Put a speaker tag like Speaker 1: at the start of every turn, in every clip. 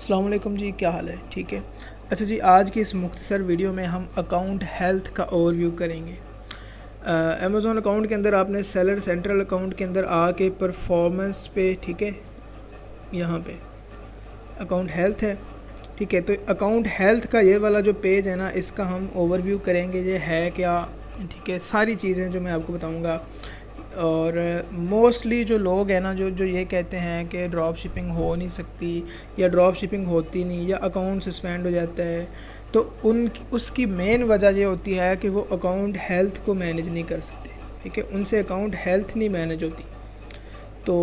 Speaker 1: अस्सलाम वालेकुम जी, क्या हाल है? ठीक है। अच्छा जी, आज की इस मुख्तसर वीडियो में हम अकाउंट हेल्थ का ओवरव्यू करेंगे। अमेज़ॉन अकाउंट के अंदर आपने सेलर सेंट्रल अकाउंट के अंदर आके परफॉर्मेंस पे, ठीक है, यहाँ पे अकाउंट हेल्थ है, ठीक है। तो अकाउंट हेल्थ का ये वाला जो पेज है ना, इसका हम ओवरव्यू करेंगे, ये है क्या, ठीक है, सारी चीज़ें जो मैं आपको बताऊँगा। और मोस्टली जो लोग हैं ना, जो जो ये कहते हैं कि ड्रॉप शिपिंग हो नहीं सकती या ड्रॉप शिपिंग होती नहीं या अकाउंट सस्पेंड हो जाता है, तो उसकी मेन वजह ये होती है कि वो अकाउंट हेल्थ को मैनेज नहीं कर सकते, ठीक है, उनसे अकाउंट हेल्थ नहीं मैनेज होती। तो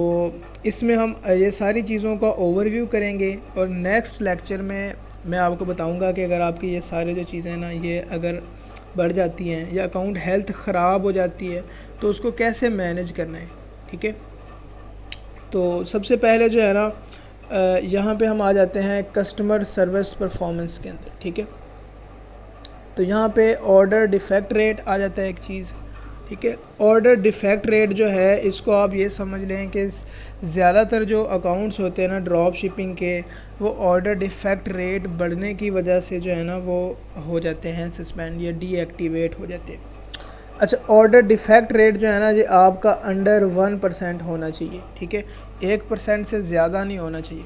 Speaker 1: इसमें हम ये सारी चीज़ों का ओवरव्यू करेंगे और नेक्स्ट लेक्चर में मैं आपको बताऊंगा कि अगर आपकी ये सारी जो चीज़ें ना, ये अगर बढ़ जाती हैं या अकाउंट हेल्थ ख़राब हो जाती है तो उसको कैसे मैनेज करना है, ठीक है। तो सबसे पहले जो है ना, यहाँ पे हम आ जाते हैं कस्टमर सर्विस परफॉर्मेंस के अंदर, ठीक है। तो यहाँ पे ऑर्डर डिफेक्ट रेट आ जाता है एक चीज़, ठीक है। ऑर्डर डिफेक्ट रेट जो है, इसको आप ये समझ लें कि ज़्यादातर जो अकाउंट्स होते हैं ना ड्रॉप शिपिंग के, वो ऑर्डर डिफेक्ट रेट बढ़ने की वजह से जो है ना वो हो जाते हैं सस्पेंड या डीएक्टिवेट हो जाते हैं। अच्छा, ऑर्डर डिफेक्ट रेट जो है ना, ये आपका अंडर 1% होना चाहिए, ठीक है, 1% से ज़्यादा नहीं होना चाहिए।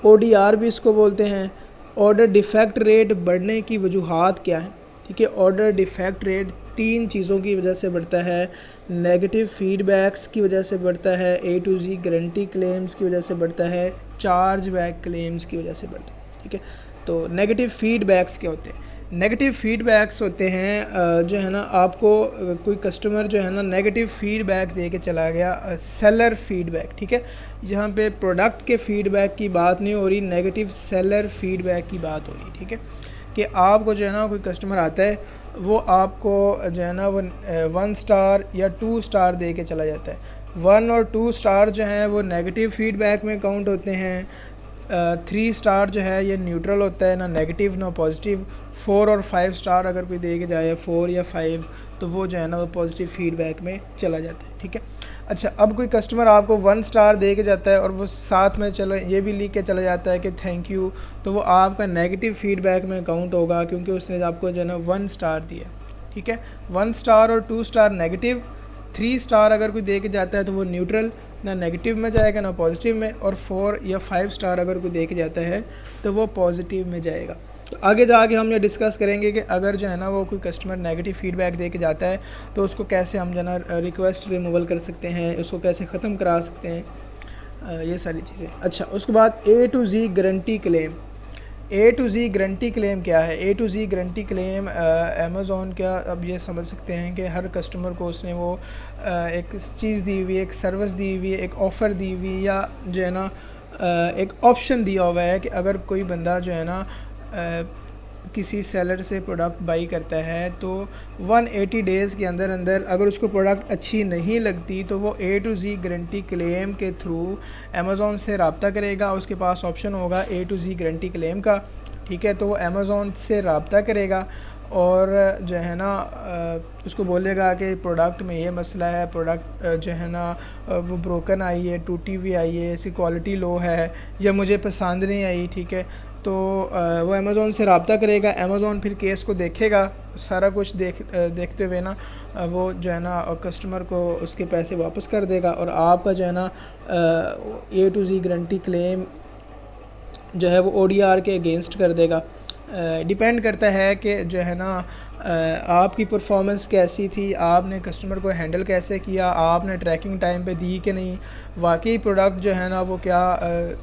Speaker 1: ODR भी इसको बोलते हैं। ऑर्डर डिफेक्ट रेट बढ़ने की वजूहात क्या है, ठीक है। ऑर्डर डिफेक्ट रेट 3 चीज़ों की वजह से बढ़ता है। नेगेटिव फीडबैक्स की वजह से बढ़ता है, A to Z guarantee claims की वजह से बढ़ता है, चार्ज बैक क्लेम्स की वजह से बढ़ता है, ठीक है। तो नेगेटिव फीडबैक्स क्या होते हैं? नेगेटिव फीडबैक्स होते हैं जो है ना, आपको कोई कस्टमर जो है ना नेगेटिव फीडबैक दे के चला गया, सेलर फीडबैक, ठीक है। यहाँ पे प्रोडक्ट के फीडबैक की बात नहीं हो रही, नेगेटिव सेलर फीडबैक की बात हो रही, ठीक है। कि आपको जो है ना कोई कस्टमर आता है, वो आपको जो है ना वो 1 स्टार या 2 स्टार दे के चला जाता है। 1 और 2 स्टार जो हैं वो नेगेटिव फीडबैक में काउंट होते हैं। 3 स्टार जो है ये न्यूट्रल होता है, ना नेगेटिव ना पॉजिटिव। 4 और 5 स्टार अगर कोई दे के जाए, 4 या 5, तो वो जो है ना वो पॉजिटिव फीडबैक में चला जाता है, ठीक है। अच्छा, अब कोई कस्टमर आपको 1 स्टार दे के जाता है और वो साथ में चलो ये भी लिख के चला जाता है कि थैंक यू, तो वो आपका नेगेटिव फीडबैक में काउंट होगा, क्योंकि उसने आपको जो है ना 1 स्टार दिया, ठीक है। 1 स्टार और 2 स्टार नेगेटिव, 3 स्टार अगर कोई दे के जाता है तो वो न्यूट्रल, ना नेगेटिव में जाएगा ना पॉजिटिव में, और 4 या 5 स्टार अगर कोई दे के जाता है तो वो पॉजिटिव में जाएगा। तो आगे जाके हम ये डिस्कस करेंगे कि अगर जो है ना वो कोई कस्टमर नेगेटिव फीडबैक दे के जाता है तो उसको कैसे हम जो है ना रिक्वेस्ट रिमूवल कर सकते हैं, उसको कैसे ख़त्म करा सकते हैं, ये सारी चीज़ें। अच्छा, उसके बाद A to Z guarantee claim. A to Z guarantee claim क्या है? A to Z guarantee claim Amazon का, अब ये समझ सकते हैं कि हर कस्टमर को उसने वो एक चीज़ दी हुई है, एक सर्विस दी हुई है, एक ऑफ़र दी हुई है, या जो है ना एक ऑप्शन दिया हुआ है कि अगर कोई बंदा जो है ना किसी सेलर से प्रोडक्ट बाई करता है तो 180 डेज़ के अंदर अंदर अगर उसको प्रोडक्ट अच्छी नहीं लगती तो वो A to Z guarantee claim के थ्रू अमेज़ॉन से रब्ता करेगा। उसके पास ऑप्शन होगा A to Z guarantee claim का, ठीक है। तो वो अमेज़ॉन से रब्ता करेगा और जो है ना उसको बोलेगा कि प्रोडक्ट में ये मसला है, प्रोडक्ट जो है ना वो ब्रोकन आई है, टूटी हुई आई है, इसकी क्वालिटी लो है, या मुझे पसंद नहीं आई, ठीक है। तो वो अमेज़ॉन से रब्ता करेगा। अमेज़ॉन फिर केस को देखेगा, सारा कुछ देखते हुए ना वो जो है ना कस्टमर को उसके पैसे वापस कर देगा और आपका जो है ना A to Z guarantee claim जो है वो ODR के अगेंस्ट कर देगा। डिपेंड करता है कि जो है ना आपकी परफॉर्मेंस कैसी थी, आपने कस्टमर को हैंडल कैसे किया, आपने ट्रैकिंग टाइम पे दी कि नहीं, वाकई प्रोडक्ट जो है ना वो क्या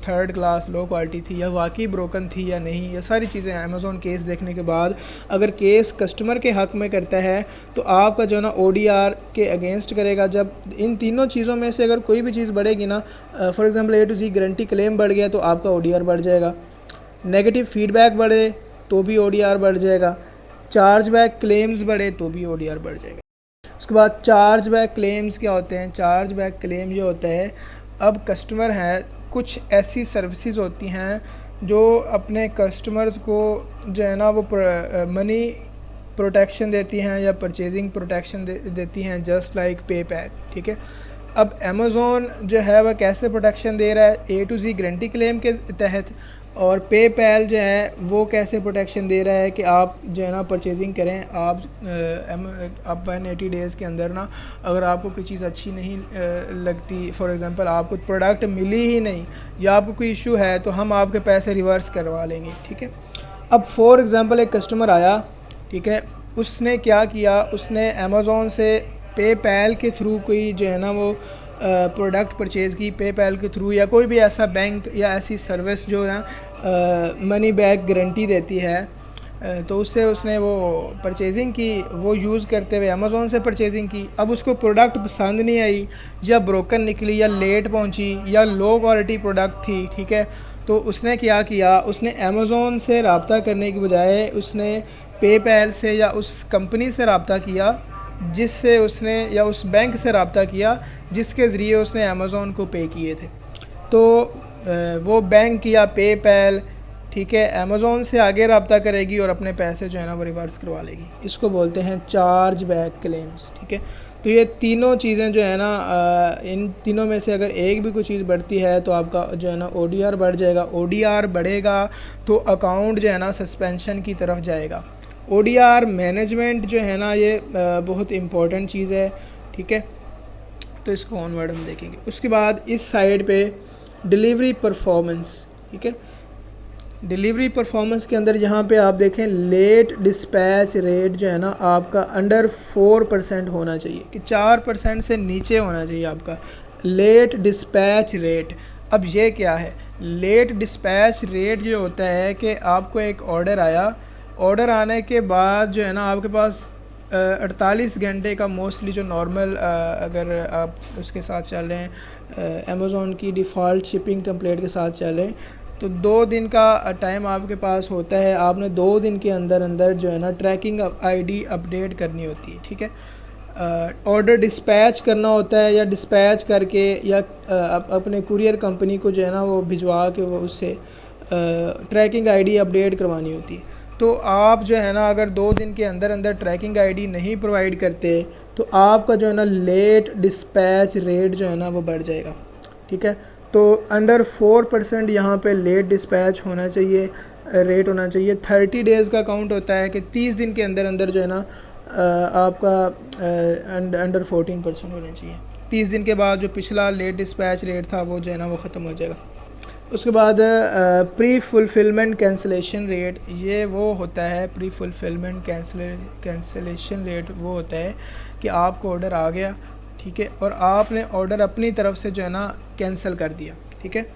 Speaker 1: थर्ड क्लास लो क्वालिटी थी या वाकई ब्रोकन थी या नहीं, ये सारी चीज़ें अमेज़ॉन केस देखने के बाद अगर केस कस्टमर के हक़ में करता है तो आपका जो है ना ODR के अगेंस्ट करेगा। जब इन तीनों चीज़ों में से अगर कोई भी चीज़ बढ़ेगी ना, for example A to Z guarantee claim बढ़ गया तो आपका ODR बढ़ जाएगा, नेगेटिव फीडबैक बढ़े तो भी ODR बढ़ जाएगा, चार्ज बैक क्लेम्स बढ़े तो भी ODR बढ़ जाएगा। उसके बाद चार्ज बैक क्लेम्स क्या होते हैं? चार्ज बैक क्लेम जो होता है, अब कस्टमर है, कुछ ऐसी सर्विसेज होती हैं जो अपने कस्टमर्स को जो है ना वो मनी प्रोटेक्शन देती हैं या परचेजिंग प्रोटेक्शन देती हैं, जस्ट लाइक पेपैल, ठीक है। अब अमेज़ोन जो है वह कैसे प्रोटेक्शन दे रहा है A to Z guarantee claim के तहत, और पेपैल जो है वो कैसे प्रोटेक्शन दे रहा है कि आप जो है ना परचेजिंग करें, आप 180 डेज़ के अंदर ना अगर आपको कोई चीज़ अच्छी नहीं लगती, फॉर एग्जांपल आपको प्रोडक्ट मिली ही नहीं या आपको कोई इशू है, तो हम आपके पैसे रिवर्स करवा लेंगे, ठीक है। अब फॉर एग्जांपल एक कस्टमर आया, ठीक है, उसने क्या किया, उसने अमेज़ोन से पेपैल के थ्रू कोई जो है ना वो प्रोडक्ट परचेज़ की पेपैल के थ्रू, या कोई भी ऐसा बैंक या ऐसी सर्विस जो ना मनी बैक गारंटी देती है, तो उससे उसने वो परचेजिंग की, वो यूज़ करते हुए अमेज़ोन से परचेजिंग की। अब उसको प्रोडक्ट पसंद नहीं आई, या ब्रोकन निकली, या लेट पहुंची, या लो क्वालिटी प्रोडक्ट थी, ठीक है, तो उसने क्या किया, उसने अमेज़ोन से रब्ता करने की बजाय उसने पेपैल से या उस कंपनी से रब्ता किया जिससे उसने, या उस बैंक से रब्ता किया जिसके ज़रिए उसने अमेज़ोन को पे किए थे। तो वो बैंक या पेपैल, ठीक है, अमेज़ोन से आगे रब्ता करेगी और अपने पैसे जो है ना वो रिवर्स करवा लेगी। इसको बोलते हैं चार्ज बैक क्लेम्स, ठीक है। तो ये तीनों चीज़ें जो है ना, इन तीनों में से अगर एक भी कोई चीज़ बढ़ती है तो आपका जो है ना ODR बढ़ जाएगा। ODR बढ़ेगा तो अकाउंट जो है ना सस्पेंशन की तरफ जाएगा। ODR मैनेजमेंट जो है ना ये बहुत इम्पोर्टेंट चीज़ है, ठीक है। तो इसको ऑनवर्ड हम देखेंगे। उसके बाद इस साइड पे डिलीवरी परफॉर्मेंस, ठीक है। डिलीवरी परफॉर्मेंस के अंदर यहाँ पे आप देखें लेट डिस्पैच रेट जो है ना आपका अंडर 4% होना चाहिए, कि 4% से नीचे होना चाहिए आपका लेट डिस्पैच रेट। अब ये क्या है, लेट डिस्पैच रेट जो होता है कि आपको एक ऑर्डर आया, ऑर्डर आने के बाद जो है ना आपके पास 48 घंटे का मोस्टली जो नॉर्मल अगर आप उसके साथ चल रहे हैं अमेज़ोन की डिफ़ॉल्ट शिपिंग टेम्पलेट के साथ चल रहे हैं, तो 2 दिन का टाइम आपके पास होता है। आपने 2 दिन के अंदर अंदर जो है ना ट्रैकिंग ID अपडेट करनी होती है, ठीक है। ऑर्डर डिस्पैच करना होता है, या डिस्पैच करके या अपने कुरियर कंपनी को जो है ना वो भिजवा के वो उससे ट्रैकिंग ID अपडेट करवानी होती है। तो आप जो है ना अगर 2 दिन के अंदर अंदर ट्रैकिंग ID नहीं प्रोवाइड करते तो आपका जो है ना लेट डिस्पैच रेट जो है ना वो बढ़ जाएगा, ठीक है। तो अंडर 4% यहाँ पे लेट डिस्पैच होना चाहिए, रेट होना चाहिए। 30 डेज़ का काउंट होता है कि 30 दिन के अंदर अंदर जो है ना आपका अंडर 14% होना चाहिए। 30 दिन के बाद जो पिछला लेट डिस्पैच रेट था वो जो है ना वो ख़त्म हो जाएगा। उसके बाद प्री फुलफिलमेंट कैंसिलेशन रेट, ये वो होता है, प्री फुलफिलमेंट कैंसिलेशन रेट वो होता है कि आपको ऑर्डर आ गया, ठीक है, और आपने ऑर्डर अपनी तरफ से जो है ना कैंसिल कर दिया, ठीक है।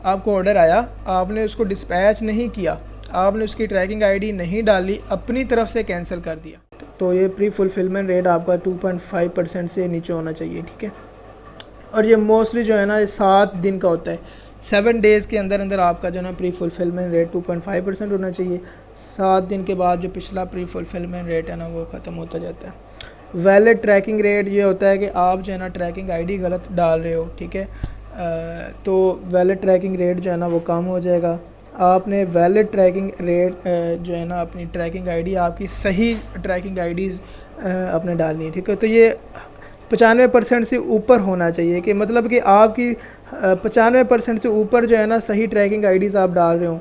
Speaker 1: आपको ऑर्डर आया, आपने उसको डिस्पैच नहीं किया, आपने उसकी ट्रैकिंग ID नहीं डाली, अपनी तरफ से कैंसिल कर दिया, तो ये प्री फुलफिलमेंट रेट आपका 2.5% से नीचे होना चाहिए, ठीक है। और ये मोस्टली जो है ना ये 7 दिन का होता है, 7 डेज़ के अंदर अंदर आपका जो है ना प्री फुलफिलमेंट रेट 2.5% होना चाहिए। 7 दिन के बाद जो पिछला प्री फुलफिलमेंट रेट है ना वो ख़त्म होता जाता है। वैलिड ट्रैकिंग रेट ये होता है कि आप जो है ना ट्रैकिंग ID गलत डाल रहे हो, ठीक है, तो वैलिड ट्रैकिंग रेट जो है ना वो कम हो जाएगा। आपने वैलिड ट्रैकिंग रेट जो है ना अपनी ट्रैकिंग ID आपकी सही ट्रैकिंग IDs आपने डालनी है, ठीक है। तो ये 95% से ऊपर होना चाहिए, कि मतलब कि आपकी 95% से ऊपर जो है ना सही ट्रैकिंग IDs आप डाल रहे हो,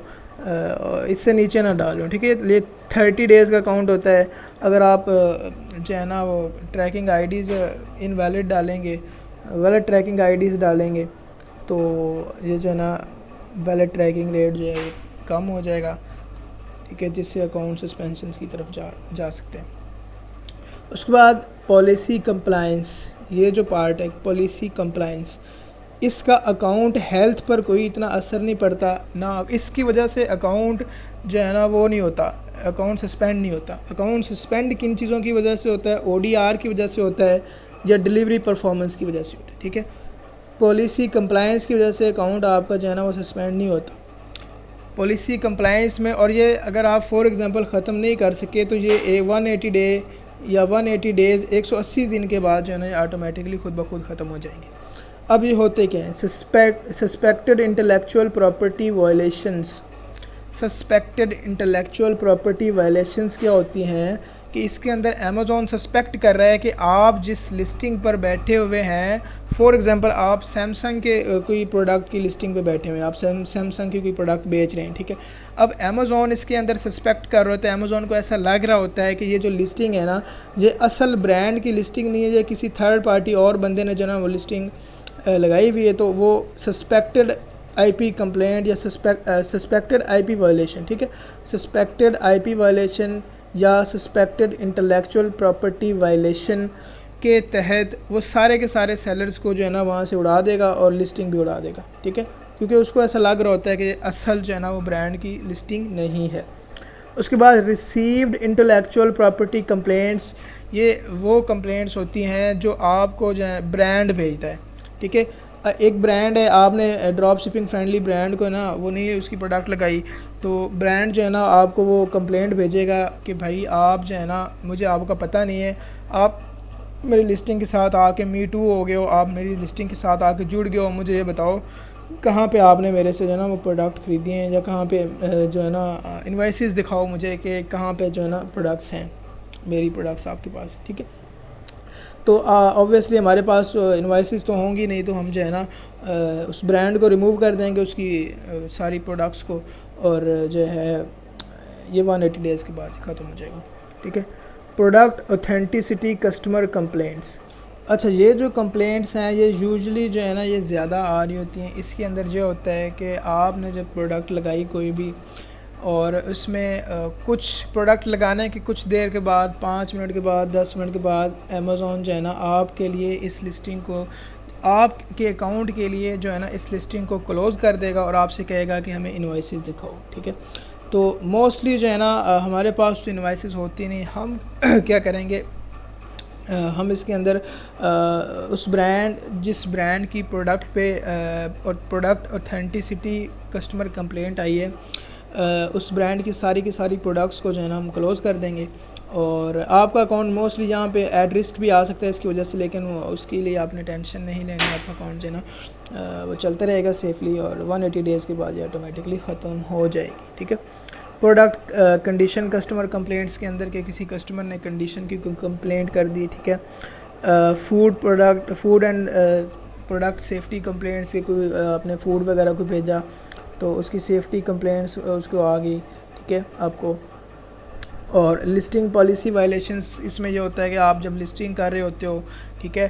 Speaker 1: इससे नीचे ना डाल रहे हो, ठीक है। ये 30 डेज़ का काउंट होता है। अगर आप जो है ना वो ट्रैकिंग IDs इनवैलिड डालेंगे, वैलिड ट्रैकिंग IDs डालेंगे, तो ये जो है ना वैलिड ट्रैकिंग रेट जो है कम हो जाएगा, ठीक है, जिससे अकाउंट सस्पेंशन की तरफ जा सकते हैं। उसके बाद पॉलिसी कंप्लायंस, ये जो पार्ट है पॉलिसी कंप्लायंस, इसका अकाउंट हेल्थ पर कोई इतना असर नहीं पड़ता ना, इसकी वजह से अकाउंट जो है ना वो नहीं होता, अकाउंट सस्पेंड नहीं होता। अकाउंट सस्पेंड किन चीज़ों की वजह से होता है, ODR की वजह से होता है या डिलीवरी परफॉर्मेंस की वजह से होता है, ठीक है। पॉलिसी कंप्लायंस की वजह से अकाउंट आपका जो है ना वो सस्पेंड नहीं होता पॉलिसी कंप्लायंस में। और ये अगर आप फॉर एग्ज़ाम्पल ख़त्म नहीं कर सके तो ये 180 डे या 180 डेज़ 180 दिन के बाद जो है ना ऑटोमेटिकली खुद ब खुद ख़त्म हो जाएंगे। अब ये होते क्या हैं, suspected intellectual property violations. Suspected intellectual property violations क्या होती हैं कि इसके अंदर अमेज़ॉन सस्पेक्ट कर रहा है कि आप जिस लिस्टिंग पर बैठे हुए हैं, फॉर एग्ज़ाम्पल आप सैमसंग के कोई प्रोडक्ट की लिस्टिंग पे बैठे हुए हैं, आप सैमसंग की कोई प्रोडक्ट बेच रहे हैं, ठीक है। अब अमेज़ॉन इसके अंदर सस्पेक्ट कर रहा होता है, अमेज़ॉन को ऐसा लग रहा होता है कि ये जो लिस्टिंग है ना, ये असल ब्रांड की लिस्टिंग नहीं है, ये किसी थर्ड पार्टी और बंदे ने जो ना वो लिस्टिंग लगाई हुई है, तो वो सस्पेक्टेड आईपी कंप्लेंट या सस्पेक्टेड आईपी वायलेशन, ठीक है, सस्पेक्टेड आईपी वायलेशन या सस्पेक्टेड इंटेलेक्चुअल प्रॉपर्टी वायलेशन के तहत वो सारे के सारे सेलर्स को जो है ना वहाँ से उड़ा देगा और लिस्टिंग भी उड़ा देगा, ठीक है, क्योंकि उसको ऐसा लग रहा होता है कि असल जो है ना वो ब्रांड की लिस्टिंग नहीं है। उसके बाद रिसीव्ड इंटेलेक्चुअल प्रॉपर्टी कंप्लेंट्स, ये वो कंप्लेंट्स होती हैं जो आपको जो है ब्रांड भेजता है, ठीक है। एक ब्रांड है, आपने ड्रॉप शिपिंग फ्रेंडली ब्रांड को ना वो नहीं उसकी प्रोडक्ट लगाई, तो ब्रांड जो है ना आपको वो कंप्लेंट भेजेगा कि भाई आप जो है ना मुझे आपका पता नहीं है, आप मेरी लिस्टिंग के साथ आके मी टू हो गए हो, आप मेरी लिस्टिंग के साथ आके जुड़ गए हो, मुझे ये बताओ कहाँ पे आपने मेरे से जो है ना वो प्रोडक्ट ख़रीदी हैं, या कहाँ पे जो है ना इनवॉइसेस दिखाओ मुझे कि कहाँ पे जो है ना प्रोडक्ट्स हैं, मेरी प्रोडक्ट्स आपके पास, ठीक है। तो ऑब्वियसली हमारे पास इनवॉइसेस तो होंगी नहीं, तो हम जो है ना उस ब्रांड को रिमूव कर देंगे उसकी सारी प्रोडक्ट्स को, और जो है ये 180 डेज़ के बाद ख़त्म हो जाएगा, ठीक है। प्रोडक्ट ऑथेंटिसिटी कस्टमर कंप्लेंट्स, अच्छा ये जो कंप्लेंट्स हैं ये यूजुअली जो है ना ये ज़्यादा आ रही होती हैं। इसके अंदर ये होता है कि आपने जब प्रोडक्ट लगाई कोई भी, और उसमें कुछ प्रोडक्ट लगाने के कुछ देर के बाद, 5 मिनट के बाद, 10 मिनट के बाद अमेज़ॉन जो है ना आपके लिए इस लिस्टिंग को, आपके अकाउंट के लिए जो है ना इस लिस्टिंग को क्लोज़ कर देगा और आपसे कहेगा कि हमें इनवॉइसेस दिखाओ, ठीक है। तो मोस्टली जो है ना हमारे पास तो इनवॉइसेस होती नहीं, हम क्या करेंगे, हम इसके अंदर उस ब्रांड, जिस ब्रांड की प्रोडक्ट पे और प्रोडक्ट ऑथेंटिसिटी कस्टमर कंप्लेंट आई है, उस ब्रांड की सारी प्रोडक्ट्स को जो है ना हम क्लोज़ कर देंगे। और आपका अकाउंट मोस्टली यहाँ पे एट रिस्क भी आ सकता है इसकी वजह से, लेकिन उसके लिए आपने टेंशन नहीं लेनी, आपका अकाउंट जो है ना वो चलता रहेगा सेफली, और 180 डेज़ के बाद ये ऑटोमेटिकली ख़त्म हो जाएगी, ठीक है। प्रोडक्ट कंडीशन कस्टमर कंप्लेंट्स के अंदर के किसी कस्टमर ने कंडीशन की कंप्लेंट कर दी, ठीक है। Food and product safety complaints के कोई आपने फूड वगैरह को भेजा तो उसकी सेफ्टी कंप्लेंट्स उसको आ गई, ठीक है आपको। और लिस्टिंग पॉलिसी वायलेशंस, इसमें ये होता है कि आप जब लिस्टिंग कर रहे होते हो, ठीक है,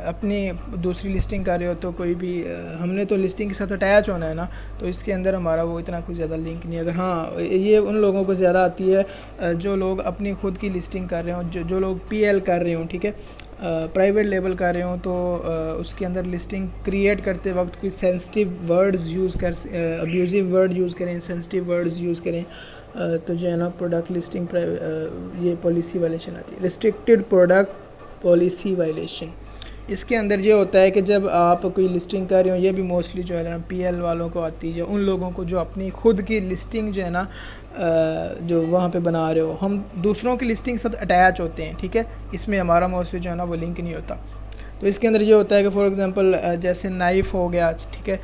Speaker 1: अपनी दूसरी लिस्टिंग कर रहे हो तो कोई भी हमने तो लिस्टिंग के साथ अटैच होना है ना, तो इसके अंदर हमारा वो इतना कुछ ज़्यादा लिंक नहीं है। अगर हाँ, ये उन लोगों को ज़्यादा आती है जो लोग अपनी खुद की लिस्टिंग कर रहे हो, जो लोग PL कर रहे हो, ठीक है, प्राइवेट लेबल कर रहे हो, तो उसके अंदर लिस्टिंग क्रिएट करते वक्त कोई सेंसिटिव वर्ड्स यूज़ कर, अब्यूज़िव वर्ड यूज़ करें, सेंसिटिव वर्ड्स यूज़ करें, तो जो है ना प्रोडक्ट लिस्टिंग ये पॉलिसी वायलेशन आती है। रिस्ट्रिक्टेड प्रोडक्ट पॉलिसी वायलेशन, इसके अंदर ये होता है कि जब आप कोई लिस्टिंग कर रहे हो, ये भी मोस्टली जो है ना PL वालों को आती है, उन लोगों को जो अपनी खुद की लिस्टिंग जो है ना जो वहाँ पे बना रहे हो, हम दूसरों की लिस्टिंग के साथ अटैच होते हैं, ठीक है, इसमें हमारा मोस्टली जो है ना वो लिंक नहीं होता। तो इसके अंदर ये होता है कि फॉर एग्ज़ाम्पल जैसे नाइफ़ हो गया, ठीक है,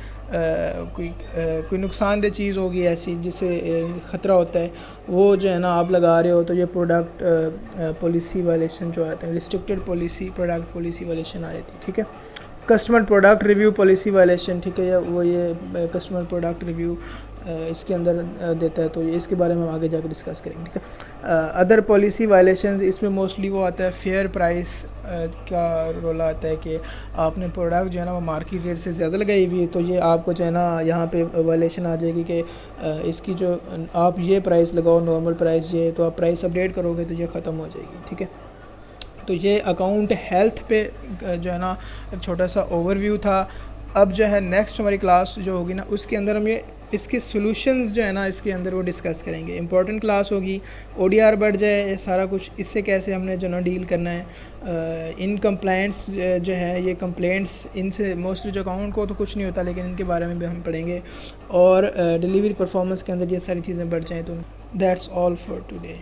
Speaker 1: कोई नुकसानदेह चीज़ होगी ऐसी जिससे ख़तरा होता है, वो जो है ना आप लगा रहे हो, तो ये प्रोडक्ट पॉलिसी वायलेशन जो आते हैं, restricted policy product policy violation आ जाती है, ठीक है। Customer product review policy violation, ठीक है, वो ये कस्टमर प्रोडक्ट रिव्यू इसके अंदर देता है, तो ये इसके बारे में हम आगे जाकर डिस्कस करेंगे, ठीक है। अदर पॉलिसी वायलेशंस, इसमें मोस्टली वो आता है फेयर प्राइस का रोल आता है कि आपने प्रोडक्ट जो है ना वो मार्केट रेट से ज़्यादा लगाई हुई है, तो ये आपको जो है ना यहाँ पे वायलेशन आ जाएगी कि इसकी जो आप ये प्राइस लगाओ, नॉर्मल प्राइस ये, तो आप प्राइस अपडेट करोगे तो ये ख़त्म हो जाएगी, ठीक है। तो ये अकाउंट हेल्थ पे जो है ना एक छोटा सा ओवरव्यू था। अब जो है नेक्स्ट हमारी क्लास जो होगी ना उसके अंदर हम ये इसके सॉल्यूशंस जो है ना इसके अंदर वो डिस्कस करेंगे। इंपॉर्टेंट क्लास होगी, ODR बढ़ जाए, ये सारा कुछ, इससे कैसे हमने जो ना डील करना है। इन कंप्लेंट्स जो है ये कंप्लेंट्स, इनसे मोस्टली जो अकाउंट को तो कुछ नहीं होता, लेकिन इनके बारे में भी हम पढ़ेंगे। और डिलीवरी परफॉर्मेंस के अंदर ये सारी चीज़ें बढ़ जाएँ तो दैट्स ऑल फॉर टुडे।